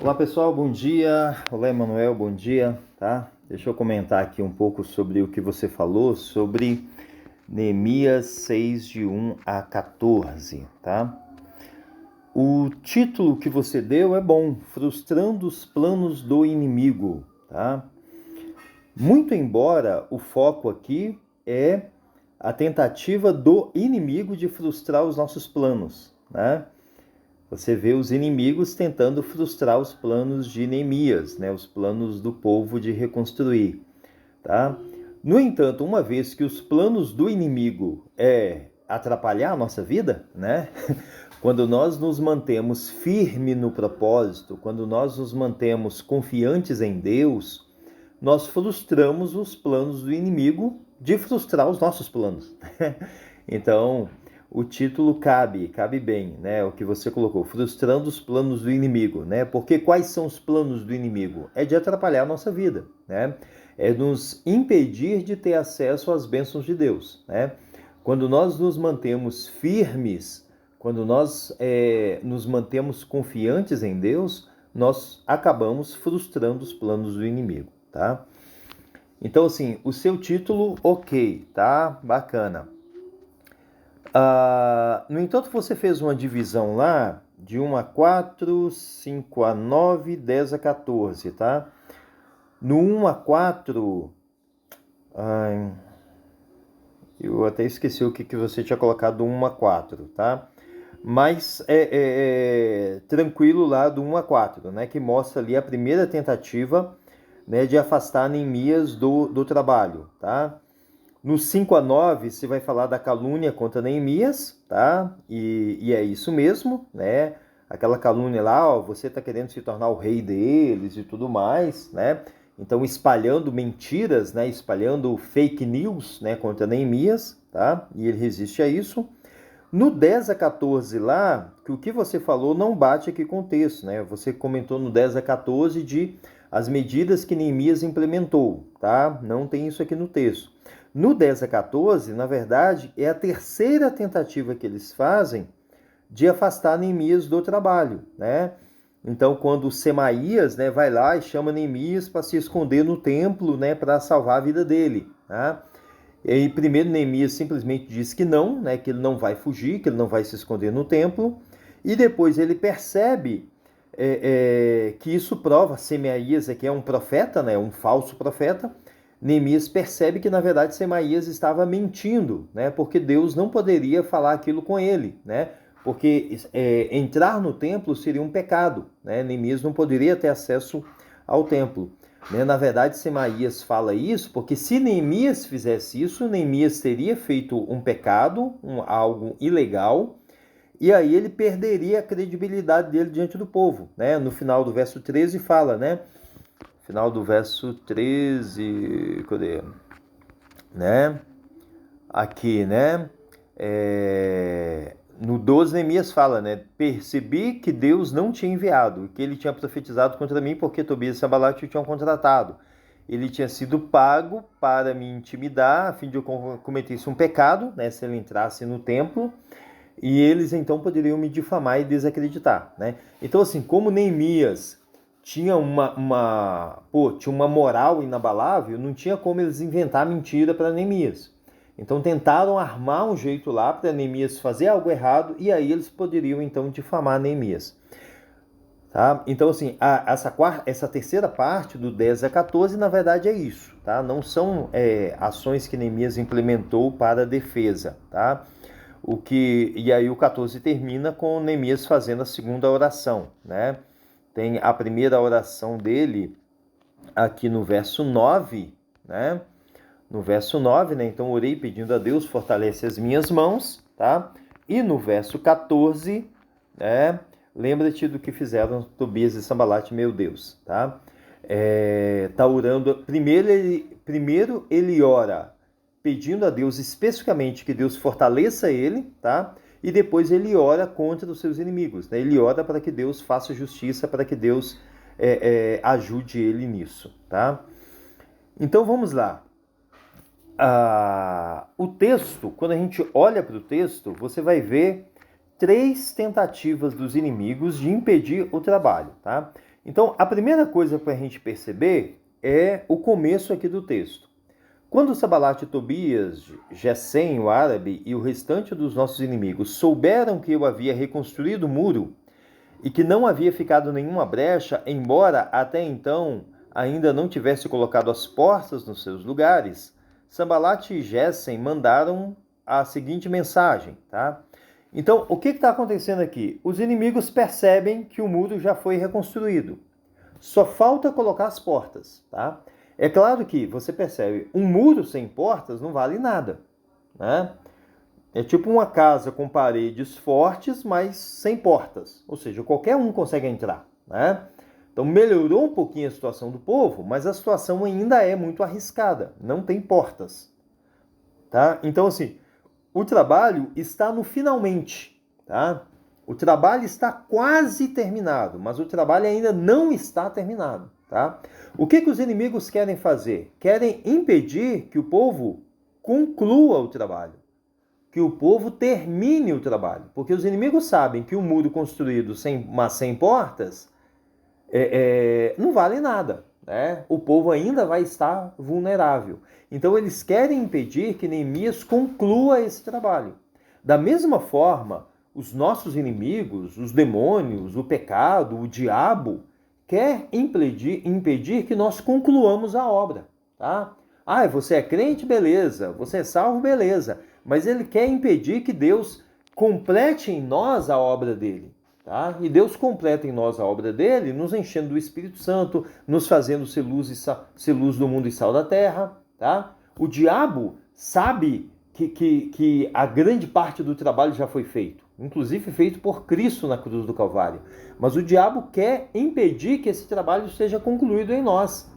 Olá pessoal, bom dia. Olá Emanuel, bom dia, tá? Deixa eu comentar aqui um pouco sobre o que você falou sobre Neemias 6 de 1 a 14, tá? O título que você deu é bom, Frustrando os Planos do Inimigo, tá? Muito embora o foco aqui é a tentativa do inimigo de frustrar os nossos planos, né? Você vê os inimigos tentando frustrar os planos de Neemias, né? Os planos do povo de reconstruir, tá? No entanto, uma vez que os planos do inimigo é atrapalhar a nossa vida, né? Quando nós nos mantemos firmes no propósito, quando nós nos mantemos confiantes em Deus, nós frustramos os planos do inimigo de frustrar os nossos planos. Então, o título cabe bem, né? O que você colocou, frustrando os planos do inimigo, né? Porque quais são os planos do inimigo? É de atrapalhar a nossa vida, né? É nos impedir de ter acesso às bênçãos de Deus, né? Quando nós nos mantemos firmes, quando nós nos mantemos confiantes em Deus, nós acabamos frustrando os planos do inimigo, tá? Então, assim, o seu título, ok, tá? Bacana. No entanto, você fez uma divisão lá de 1 a 4, 5 a 9, 10 a 14, tá? No 1 a 4, ai, eu até esqueci o que você tinha colocado do 1 a 4, tá? Mas tranquilo lá do 1 a 4, né? Que mostra ali a primeira tentativa, né, de afastar Neemias do trabalho, tá? No 5 a 9, você vai falar da calúnia contra Neemias, tá? E é isso mesmo, né? Aquela calúnia lá, ó, você está querendo se tornar o rei deles e tudo mais, né? Então, espalhando mentiras, né? Espalhando fake news, né? Contra Neemias, tá? E ele resiste a isso. No 10 a 14 lá, que o que você falou não bate aqui com o texto, né? Você comentou no 10 a 14 de as medidas que Neemias implementou, tá? Não tem isso aqui no texto. No 10 a 14, na verdade, é a terceira tentativa que eles fazem de afastar Neemias do trabalho, né? Então, quando Semaías, né, vai lá e chama Neemias para se esconder no templo, né, para salvar a vida dele, tá? E aí, primeiro Neemias simplesmente diz que não, né, que ele não vai fugir, que ele não vai se esconder no templo, e depois ele percebe que isso prova, Semaías aqui é um profeta, né, um falso profeta. Neemias percebe que na verdade Semaías estava mentindo, né, porque Deus não poderia falar aquilo com ele, né, porque entrar no templo seria um pecado, né, Neemias não poderia ter acesso ao templo. Né? Na verdade, Semaías fala isso porque se Neemias fizesse isso, Neemias teria feito um pecado, algo ilegal, e aí ele perderia a credibilidade dele diante do povo. Né? No final do verso 13 fala, né? Final do verso 13, cadê? Né? Aqui, né? No 12, Neemias fala, né? Percebi que Deus não tinha enviado, que ele tinha profetizado contra mim porque Tobias e Sanbalat o tinham contratado. Ele tinha sido pago para me intimidar, a fim de eu cometesse um pecado, né? Se ele entrasse no templo, e eles então poderiam me difamar e desacreditar, né? Então, assim, como Neemias tinha tinha uma moral inabalável, não tinha como eles inventar mentira para Neemias. Então tentaram armar um jeito lá para Neemias fazer algo errado e aí eles poderiam então difamar Neemias. Tá? Então assim, essa terceira parte do 10 a 14 na verdade é isso. Tá? Não são ações que Neemias implementou para a defesa. Tá? E aí o 14 termina com Neemias fazendo a segunda oração. Né? Tem a primeira oração dele aqui no verso 9, né? No verso 9, né? Então orei pedindo a Deus, fortalece as minhas mãos, tá? E no verso 14, né? Lembra-te do que fizeram Tobias e Sanbalat, meu Deus, tá? Tá orando. Primeiro ele ora pedindo a Deus especificamente que Deus fortaleça ele, tá? E depois ele ora contra os seus inimigos, né? Ele ora para que Deus faça justiça, para que Deus ajude ele nisso, tá? Então vamos lá. O texto, quando a gente olha para o texto, você vai ver três tentativas dos inimigos de impedir o trabalho, tá? Então, a primeira coisa para a gente perceber é o começo aqui do texto. Quando Sanbalat e Tobias, Gesem, o árabe, e o restante dos nossos inimigos souberam que eu havia reconstruído o muro e que não havia ficado nenhuma brecha, embora até então ainda não tivesse colocado as portas nos seus lugares, Sanbalat e Gesem mandaram a seguinte mensagem, tá? Então, o que está acontecendo aqui? Os inimigos percebem que o muro já foi reconstruído. Só falta colocar as portas, tá? É claro que você percebe, um muro sem portas não vale nada, né? É tipo uma casa com paredes fortes, mas sem portas. Ou seja, qualquer um consegue entrar, né? Então melhorou um pouquinho a situação do povo, mas a situação ainda é muito arriscada. Não tem portas, tá? Então, assim, o trabalho está no finalmente, tá? O trabalho está quase terminado, mas o trabalho ainda não está terminado, tá? O que os inimigos querem fazer? Querem impedir que o povo conclua o trabalho, que o povo termine o trabalho, porque os inimigos sabem que o muro construído sem portas não vale nada, né? O povo ainda vai estar vulnerável. Então eles querem impedir que Neemias conclua esse trabalho. Da mesma forma, os nossos inimigos, os demônios, o pecado, o diabo, quer impedir que nós concluamos a obra, tá? Ah, você é crente? Beleza. Você é salvo? Beleza. Mas ele quer impedir que Deus complete em nós a obra dele. Tá? E Deus completa em nós a obra dele, nos enchendo do Espírito Santo, nos fazendo ser luz do mundo e sal da terra. Tá? O diabo sabe que a grande parte do trabalho já foi feito, inclusive feito por Cristo na cruz do Calvário. Mas o diabo quer impedir que esse trabalho seja concluído em nós,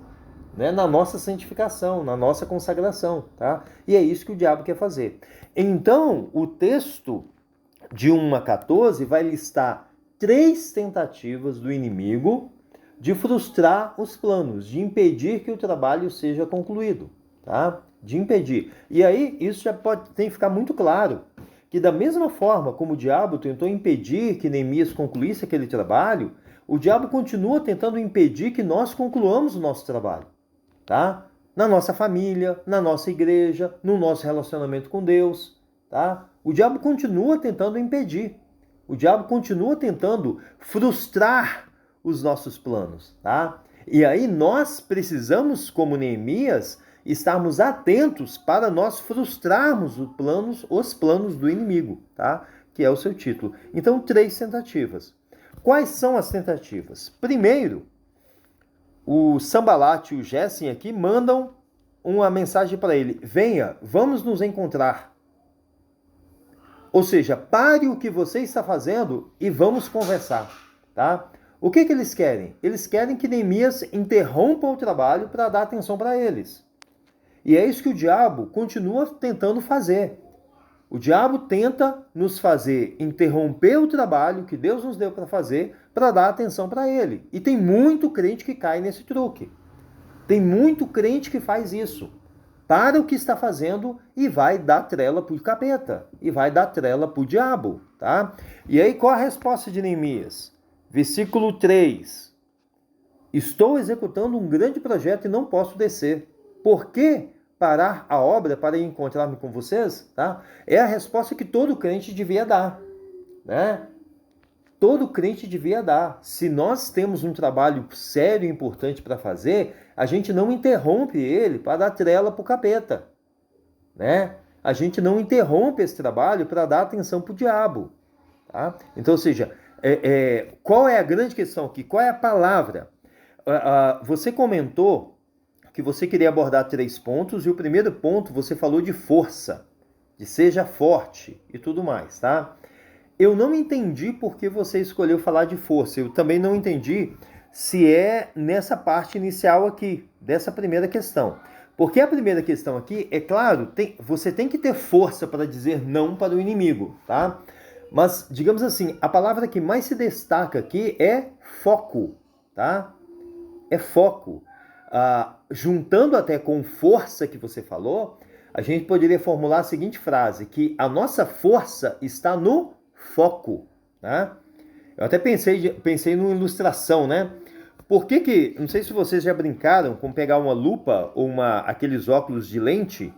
né? Na nossa santificação, na nossa consagração. Tá? E é isso que o diabo quer fazer. Então, o texto de 1 a 14 vai listar 3 tentativas do inimigo de frustrar os planos, de impedir que o trabalho seja concluído, tá? De impedir. E aí, isso já tem que ficar muito claro, que da mesma forma como o diabo tentou impedir que Neemias concluísse aquele trabalho, o diabo continua tentando impedir que nós concluamos o nosso trabalho, tá? Na nossa família, na nossa igreja, no nosso relacionamento com Deus, tá? O diabo continua tentando impedir. O diabo continua tentando frustrar os nossos planos, tá? E aí nós precisamos, como Neemias, estarmos atentos para nós frustrarmos os planos do inimigo, tá? Que é o seu título. Então, 3 tentativas. Quais são as tentativas? Primeiro, o Sanbalat e o Gesem aqui mandam uma mensagem para ele: venha, vamos nos encontrar. Ou seja, pare o que você está fazendo e vamos conversar, tá? O que eles querem? Eles querem que Neemias interrompa o trabalho para dar atenção para eles. E é isso que o diabo continua tentando fazer. O diabo tenta nos fazer interromper o trabalho que Deus nos deu para fazer para dar atenção para ele. E tem muito crente que cai nesse truque. Tem muito crente que faz isso. Para o que está fazendo e vai dar trela para o capeta. E vai dar trela para o diabo. Tá? E aí qual a resposta de Neemias? Versículo 3. Estou executando um grande projeto e não posso descer. Por que parar a obra para encontrar-me com vocês? Tá? É a resposta que todo crente devia dar, né? Todo crente devia dar. Se nós temos um trabalho sério e importante para fazer, a gente não interrompe ele para dar trela para o capeta, né? A gente não interrompe esse trabalho para dar atenção para o diabo, tá? Então, ou seja, qual é a grande questão aqui? Qual é a palavra? Você comentou que você queria abordar 3 pontos, e o primeiro ponto você falou de força, de seja forte e tudo mais, tá? Eu não entendi por que você escolheu falar de força. Eu também não entendi se é nessa parte inicial aqui, dessa primeira questão. Porque a primeira questão aqui, é claro, você tem que ter força para dizer não para o inimigo, tá? Mas, digamos assim, a palavra que mais se destaca aqui é foco, tá? É foco. Juntando até com força que você falou, a gente poderia formular a seguinte frase, que a nossa força está no foco, né? Eu até pensei numa ilustração, né? Por que que, não sei se vocês já brincaram com pegar uma lupa ou aqueles óculos de lente,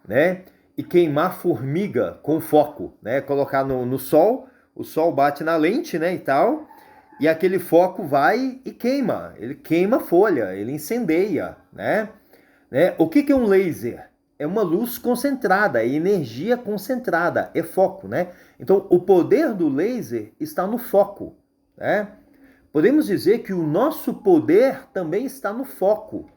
né? E queimar formiga com foco, né? Colocar no sol, o sol bate na lente, né? E tal, e aquele foco vai e queima. Ele queima a folha, ele incendeia, né? O que que é um laser? É uma luz concentrada, é energia concentrada, é foco, né? Então, o poder do laser está no foco, né? Podemos dizer que o nosso poder também está no foco.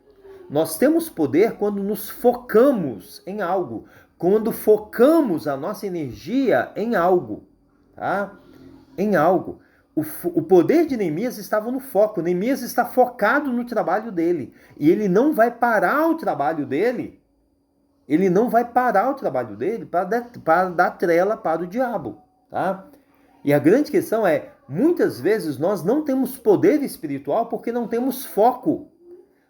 Nós temos poder quando nos focamos em algo, quando focamos a nossa energia em algo, tá? Em algo. O poder de Neemias estava no foco. Neemias está focado no trabalho dele. E ele não vai parar o trabalho dele. Ele não vai parar o trabalho dele para dar trela para o diabo, tá? E a grande questão é, muitas vezes nós não temos poder espiritual porque não temos foco.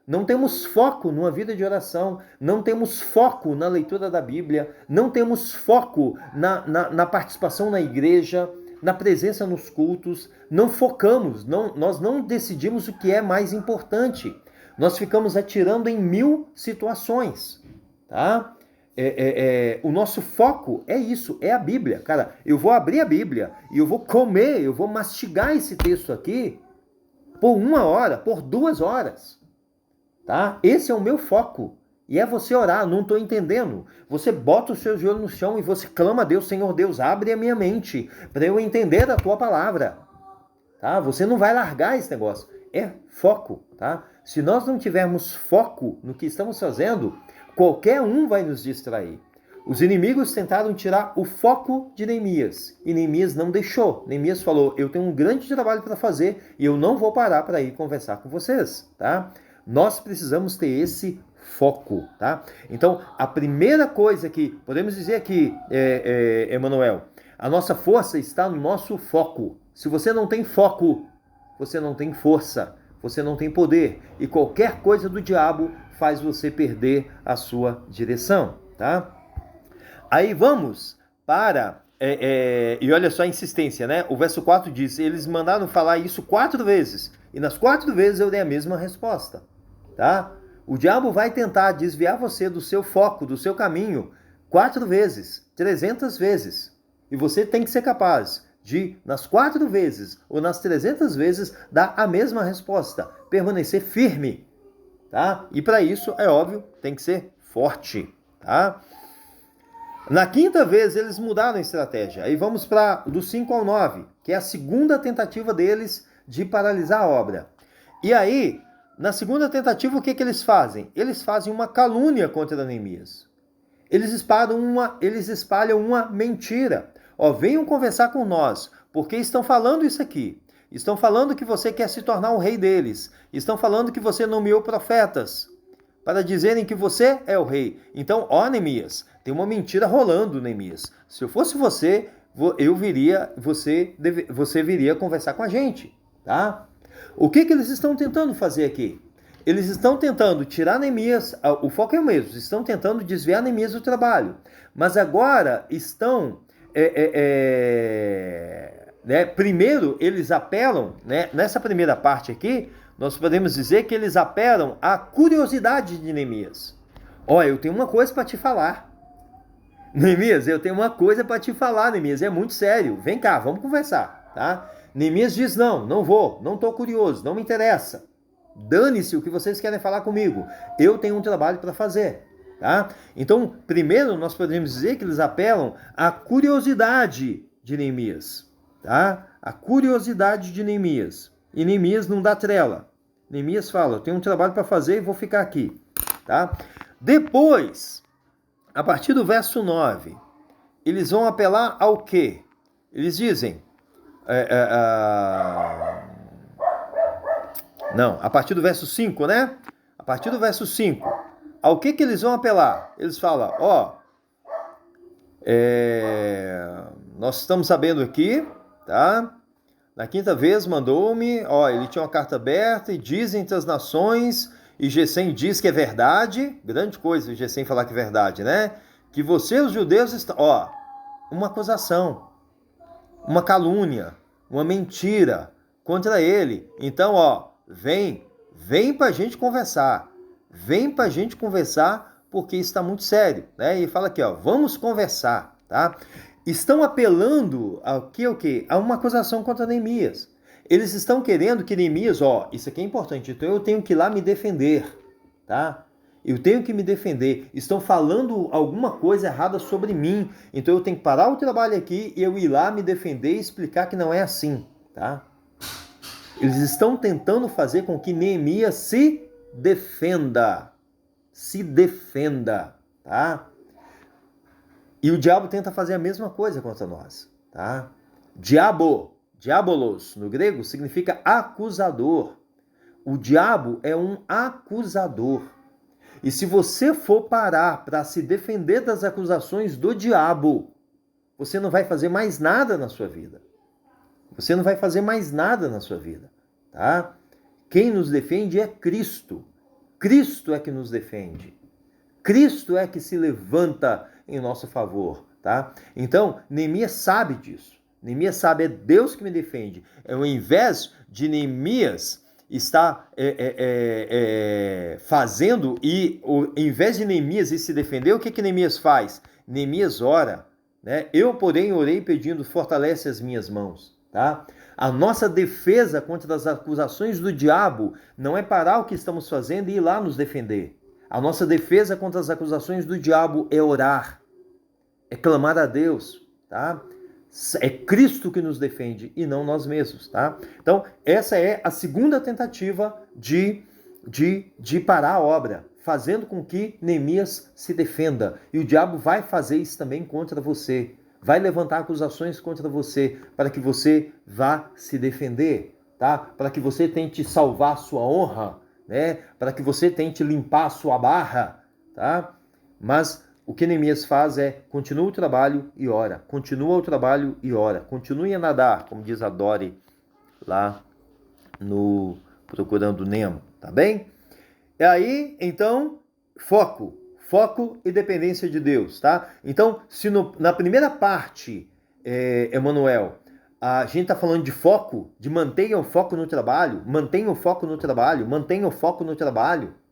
Não temos foco numa vida de oração, não temos foco na leitura da Bíblia, não temos foco na participação na igreja, na presença nos cultos, não focamos, nós não decidimos o que é mais importante. Nós ficamos atirando em 1000 situações, tá? O nosso foco é isso, é a Bíblia. Cara, eu vou abrir a Bíblia e eu vou comer, eu vou mastigar esse texto aqui por 1 hora, por 2 horas. Tá? Esse é o meu foco. E é você orar, não estou entendendo. Você bota o seu joelho no chão e você clama a Deus, Senhor Deus, abre a minha mente para eu entender a tua palavra. Tá? Você não vai largar esse negócio. É foco. Tá? Se nós não tivermos foco no que estamos fazendo, qualquer um vai nos distrair. Os inimigos tentaram tirar o foco de Neemias. E Neemias não deixou. Neemias falou, eu tenho um grande trabalho para fazer e eu não vou parar para ir conversar com vocês. Tá? Nós precisamos ter esse foco, tá? Então, a primeira coisa que podemos dizer aqui, Emanuel, a nossa força está no nosso foco. Se você não tem foco, você não tem força, você não tem poder. E qualquer coisa do diabo faz você perder a sua direção, tá? Aí vamos para... e olha só a insistência, né? O verso 4 diz, eles mandaram falar isso 4 vezes. E nas 4 vezes eu dei a mesma resposta, tá? O diabo vai tentar desviar você do seu foco, do seu caminho, 4 vezes, 300 vezes. E você tem que ser capaz de, nas 4 vezes ou nas 300 vezes, dar a mesma resposta. Permanecer firme, tá? E para isso, é óbvio, tem que ser forte, tá? Na 5ª vez, eles mudaram a estratégia. Aí vamos para do 5 ao 9, que é a segunda tentativa deles de paralisar a obra. E aí, na segunda tentativa, o que eles fazem? Eles fazem uma calúnia contra Neemias. Eles espalham uma mentira. Venham conversar com nós, porque estão falando isso aqui. Estão falando que você quer se tornar o rei deles. Estão falando que você nomeou profetas para dizerem que você é o rei. Então, Neemias, tem uma mentira rolando, Neemias. Se eu fosse você, você viria conversar com a gente, tá? O que eles estão tentando fazer aqui? Eles estão tentando tirar Neemias, o foco é o mesmo, estão tentando desviar Neemias do trabalho, mas agora estão, primeiro eles apelam, né, nessa primeira parte aqui, nós podemos dizer que eles apelam à curiosidade de Neemias. Eu tenho uma coisa para te falar. Neemias, eu tenho uma coisa para te falar, Neemias, é muito sério, vem cá, vamos conversar, tá? Neemias diz, não vou, não estou curioso, não me interessa. Dane-se o que vocês querem falar comigo. Eu tenho um trabalho para fazer, tá? Então, primeiro nós podemos dizer que eles apelam à curiosidade de Neemias, tá? A curiosidade de Neemias. E Neemias não dá trela. Neemias fala, eu tenho um trabalho para fazer e vou ficar aqui, tá? Depois, a partir do verso 9, eles vão apelar ao quê? Eles dizem... Não, a partir do verso 5, né? A partir do verso 5, ao que eles vão apelar? Eles falam, nós estamos sabendo aqui, tá? Na 5ª vez mandou-me, ele tinha uma carta aberta e diz entre as nações, e Gesem diz que é verdade, grande coisa o Gesem falar que é verdade, né? Que você, os judeus, estão, uma acusação, uma calúnia, uma mentira contra ele. Então, vem para a gente conversar. Vem para a gente conversar, porque isso está muito sério, né? E fala aqui, ó, vamos conversar, tá? Estão apelando ao quê? A uma acusação contra Neemias. Eles estão querendo que Neemias, ó, isso aqui é importante, então eu tenho que ir lá me defender, tá? Eu tenho que me defender. Estão falando alguma coisa errada sobre mim, então eu tenho que parar o trabalho aqui e eu ir lá me defender e explicar que não é assim, tá? Eles estão tentando fazer com que Neemias se defenda, tá? E o diabo tenta fazer a mesma coisa contra nós, tá? Diabolos, no grego, significa acusador. O diabo é um acusador. E se você for parar para se defender das acusações do diabo, você não vai fazer mais nada na sua vida. Você não vai fazer mais nada na sua vida, tá? Quem nos defende é Cristo. Cristo é que nos defende. Cristo é que se levanta em nosso favor, tá? Então, Neemias sabe disso. Neemias sabe, é Deus que me defende. Ao invés de Neemias estar fazendo, ao invés de Neemias ir se defender, o que Neemias faz? Neemias ora, né? Eu, porém, orei pedindo, fortalece as minhas mãos, tá? A nossa defesa contra as acusações do diabo não é parar o que estamos fazendo e ir lá nos defender. A nossa defesa contra as acusações do diabo é orar, é clamar a Deus, tá? É Cristo que nos defende e não nós mesmos, tá? Então, essa é a segunda tentativa de parar a obra, fazendo com que Neemias se defenda. E o diabo vai fazer isso também contra você. Vai levantar acusações contra você para que você vá se defender, tá? Para que você tente salvar a sua honra, né? Para que você tente limpar a sua barra, tá? Mas o que Neemias faz é continua o trabalho e ora, continua o trabalho e ora, continue a nadar, como diz a Dory lá no Procurando Nemo, tá bem? E aí, então, foco e dependência de Deus, tá? Então, se na primeira parte, Emanuel, a gente está falando de foco, de mantenha o foco no trabalho,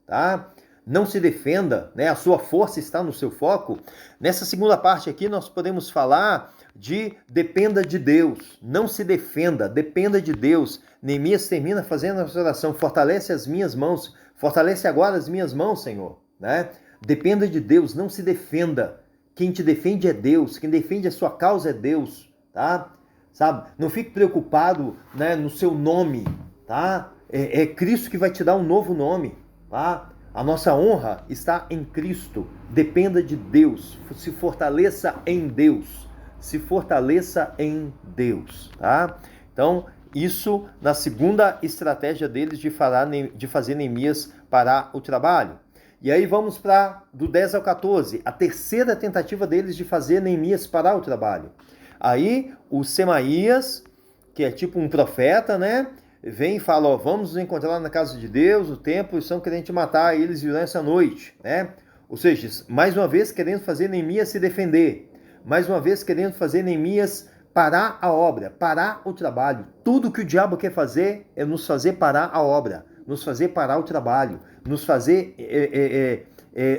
tá? Não se defenda, né? A sua força está no seu foco. Nessa segunda parte aqui, nós podemos falar de dependa de Deus, não se defenda, dependa de Deus. Neemias termina fazendo essa oração, fortalece as minhas mãos, fortalece agora as minhas mãos, Senhor, né? Dependa de Deus, não se defenda. Quem te defende é Deus, quem defende a sua causa é Deus, tá? Sabe? Não fique preocupado, né, no seu nome, tá? É Cristo que vai te dar um novo nome, tá? A nossa honra está em Cristo. Dependa de Deus. Se fortaleça em Deus. Se fortaleça em Deus, tá? Então, isso na segunda estratégia deles de fazer Neemias parar o trabalho. E aí vamos para do 10 ao 14, a terceira tentativa deles de fazer Neemias parar o trabalho. Aí o Semaías, que é tipo um profeta, né? Vem e fala, ó, vamos nos encontrar lá na casa de Deus, o templo, e estão querendo te matar, e eles virão essa noite, né? Ou seja, mais uma vez querendo fazer Neemias se defender, mais uma vez querendo fazer Neemias parar a obra, parar o trabalho. Tudo que o diabo quer fazer é nos fazer parar a obra, nos fazer parar o trabalho, nos fazer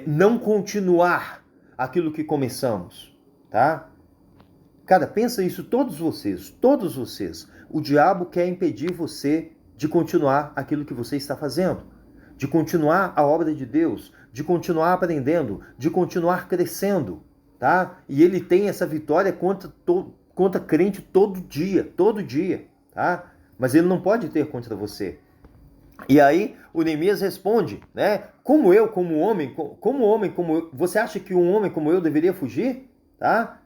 não continuar aquilo que começamos, tá? Cara, pensa isso, todos vocês. O diabo quer impedir você de continuar aquilo que você está fazendo, de continuar a obra de Deus, de continuar aprendendo, de continuar crescendo, tá? E ele tem essa vitória contra crente todo dia, tá? Mas ele não pode ter contra você. E aí o Neemias responde, né? Como homem como eu, você acha que um homem como eu deveria fugir, tá?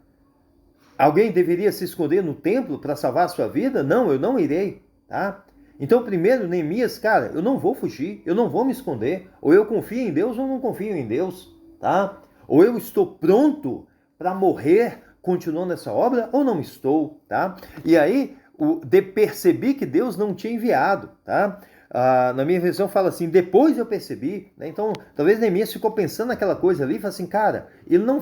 Alguém deveria se esconder no templo para salvar a sua vida? Não, eu não irei, tá? Então, primeiro, Neemias, cara, eu não vou fugir, eu não vou me esconder. Ou eu confio em Deus ou não confio em Deus, tá? Ou eu estou pronto para morrer continuando essa obra ou não estou, tá? E aí, percebi que Deus não tinha enviado, tá? Na minha versão fala assim, depois eu percebi, né? Então, talvez Neemias ficou pensando naquela coisa ali e falou assim, cara, ele não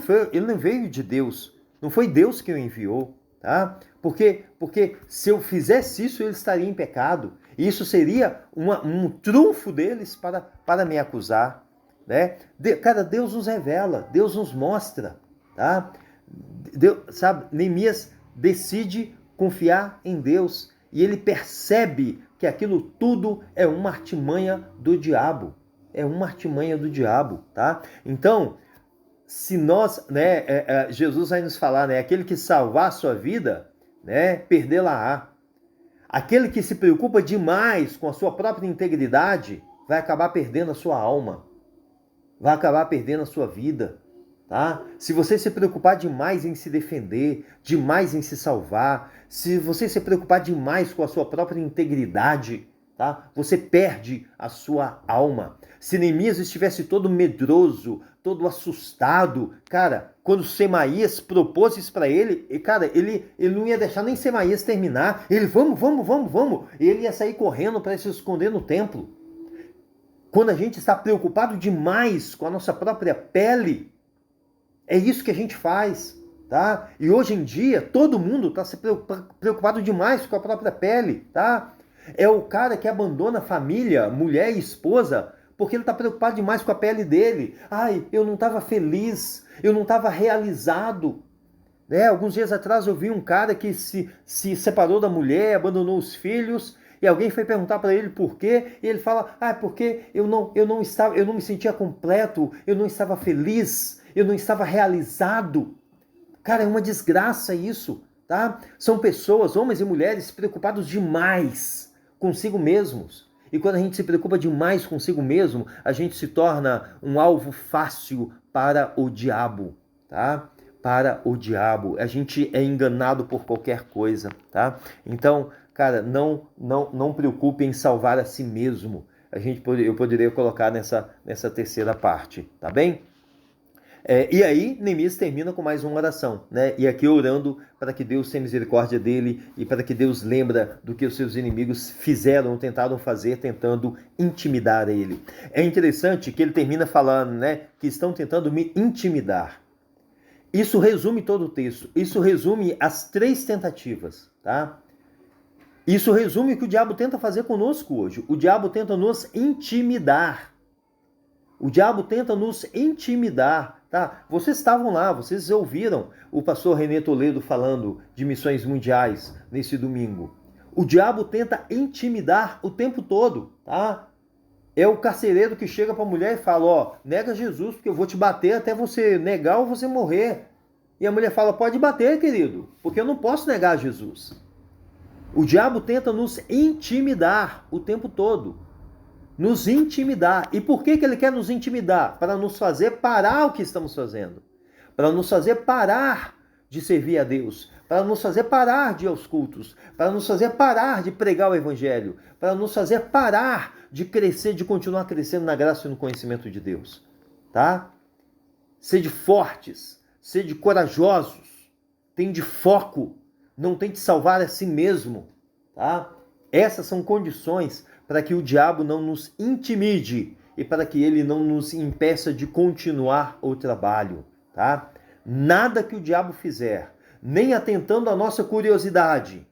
veio de Deus. Não foi Deus que o enviou, tá? Porque se eu fizesse isso, ele estaria em pecado. Isso seria um trunfo deles para me acusar, né? Cara, Deus nos revela, Deus nos mostra, tá? Deus, sabe, Neemias decide confiar em Deus e ele percebe que aquilo tudo é uma artimanha do diabo. É uma artimanha do diabo, tá? Então, se nós, né, Jesus vai nos falar, né, aquele que salvar a sua vida, né, perdê-la-á. Aquele que se preocupa demais com a sua própria integridade vai acabar perdendo a sua alma, vai acabar perdendo a sua vida, tá? Se você se preocupar demais em se defender, demais em se salvar, se você se preocupar demais com a sua própria integridade, tá? Você perde a sua alma. Se Neemias estivesse todo medroso, todo assustado, cara, quando Semaías propôs isso para ele, cara, ele não ia deixar nem Semaías terminar. Ele, vamos. Ele ia sair correndo para se esconder no templo. Quando a gente está preocupado demais com a nossa própria pele, é isso que a gente faz, tá? E hoje em dia, todo mundo está se preocupado demais com a própria pele, tá? É o cara que abandona a família, mulher e esposa, porque ele está preocupado demais com a pele dele. Ai, eu não estava feliz, eu não estava realizado. Alguns dias atrás eu vi um cara que se separou da mulher, abandonou os filhos, e alguém foi perguntar para ele por quê, e ele fala, porque eu não me sentia completo, eu não estava feliz, eu não estava realizado. Cara, é uma desgraça isso, tá? São pessoas, homens e mulheres, preocupados demais consigo mesmos. E quando a gente se preocupa demais consigo mesmo, a gente se torna um alvo fácil para o diabo, tá? Para o diabo. A gente é enganado por qualquer coisa, tá? Então, cara, não preocupe em salvar a si mesmo. Eu poderia colocar nessa terceira parte, tá bem? E aí, Neemias termina com mais uma oração, né? E aqui orando para que Deus tenha misericórdia dele e para que Deus lembra do que os seus inimigos fizeram, tentaram fazer, tentando intimidar ele. É interessante que ele termina falando, né? Que estão tentando me intimidar. Isso resume todo o texto. Isso resume as 3 tentativas, tá? Isso resume o que o diabo tenta fazer conosco hoje. O diabo tenta nos intimidar. O diabo tenta nos intimidar, tá? Vocês estavam lá, vocês ouviram o pastor René Toledo falando de missões mundiais nesse domingo. O diabo tenta intimidar o tempo todo, tá? É o carcereiro que chega para a mulher e fala, nega Jesus, porque eu vou te bater até você negar ou você morrer. E a mulher fala, pode bater, querido, porque eu não posso negar Jesus. O diabo tenta nos intimidar o tempo todo. Nos intimidar. E por que ele quer nos intimidar? Para nos fazer parar o que estamos fazendo. Para nos fazer parar de servir a Deus. Para nos fazer parar de ir aos cultos. Para nos fazer parar de pregar o evangelho. Para nos fazer parar de crescer, de continuar crescendo na graça e no conhecimento de Deus. Tá? Sede fortes. Sede corajosos. Tende foco. Não tente salvar a si mesmo. Tá? Essas são condições para que o diabo não nos intimide e para que ele não nos impeça de continuar o trabalho, tá? Nada que o diabo fizer, nem atentando à nossa curiosidade,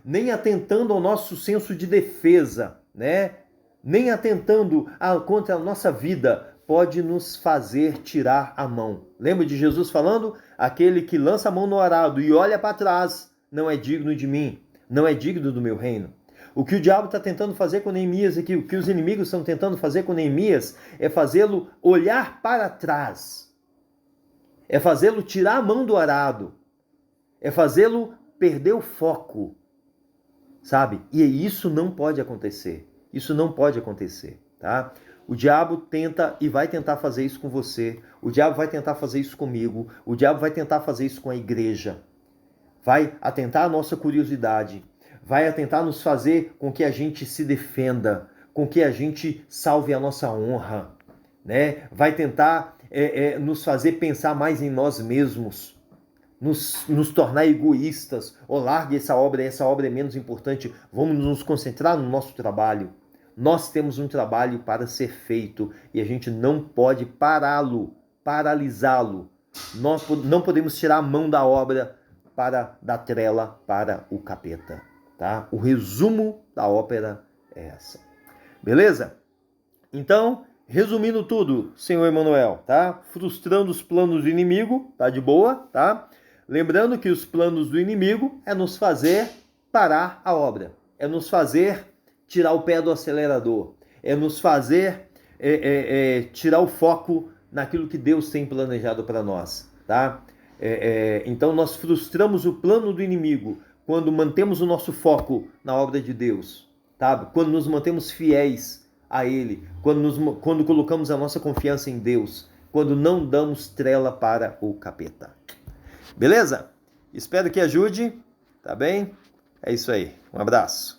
nem atentando ao nosso senso de defesa, né? Nem atentando contra a nossa vida, pode nos fazer tirar a mão. Lembra de Jesus falando? Aquele que lança a mão no arado e olha para trás não é digno de mim, não é digno do meu reino. O que o diabo está tentando fazer com Neemias aqui, o que os inimigos estão tentando fazer com Neemias é fazê-lo olhar para trás, é fazê-lo tirar a mão do arado, é fazê-lo perder o foco, sabe? E isso não pode acontecer, isso não pode acontecer, tá? O diabo tenta e vai tentar fazer isso com você, o diabo vai tentar fazer isso comigo, o diabo vai tentar fazer isso com a igreja, vai atentar à nossa curiosidade, vai atentar nos fazer com que a gente se defenda, com que a gente salve a nossa honra, né? Vai tentar nos fazer pensar mais em nós mesmos, nos tornar egoístas. Largue essa obra é menos importante, vamos nos concentrar no nosso trabalho. Nós temos um trabalho para ser feito e a gente não pode paralisá-lo. Nós não podemos tirar a mão da obra da trela para o capeta. Tá? O resumo da ópera é essa. Beleza? Então, resumindo tudo, senhor Emanuel, tá? Frustrando os planos do inimigo, tá de boa, tá? Lembrando que os planos do inimigo é nos fazer parar a obra, é nos fazer tirar o pé do acelerador, é nos fazer tirar o foco naquilo que Deus tem planejado para nós, tá? Então nós frustramos o plano do inimigo quando mantemos o nosso foco na obra de Deus, tá? Quando nos mantemos fiéis a Ele, quando colocamos a nossa confiança em Deus, quando não damos trela para o capeta. Beleza? Espero que ajude, tá bem? É isso aí. Um abraço.